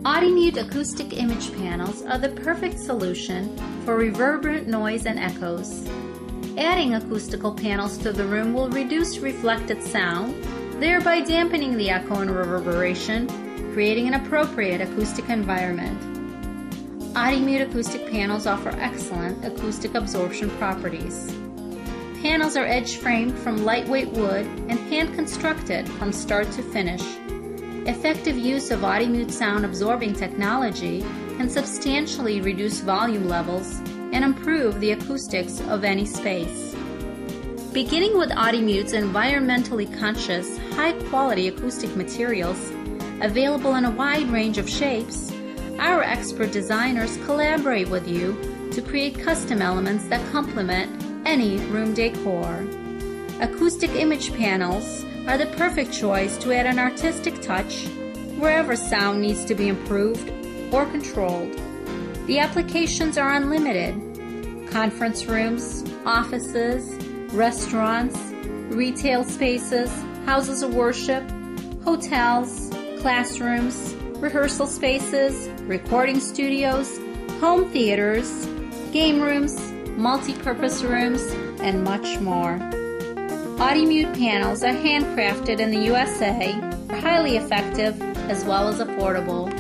Audimute Acoustic Image Panels are the perfect solution for reverberant noise and echoes. Adding acoustical panels to the room will reduce reflected sound, thereby dampening the echo and reverberation, creating an appropriate acoustic environment. Audimute acoustic panels offer excellent acoustic absorption properties. Panels are edge-framed from lightweight wood and hand-constructed from start to finish. Effective use of Audimute sound absorbing technology can substantially reduce volume levels and improve the acoustics of any space. Beginning with Audimute's environmentally conscious, high-quality acoustic materials, available in a wide range of shapes, our expert designers collaborate with you to create custom elements that complement any room decor. Acoustic image panels are the perfect choice to add an artistic touch wherever sound needs to be improved or controlled. The applications are unlimited: conference rooms, offices, restaurants, retail spaces, houses of worship, hotels, classrooms, rehearsal spaces, recording studios, home theaters, game rooms, multi-purpose rooms, and much more. Audimute panels are handcrafted in the USA, are highly effective as well as affordable.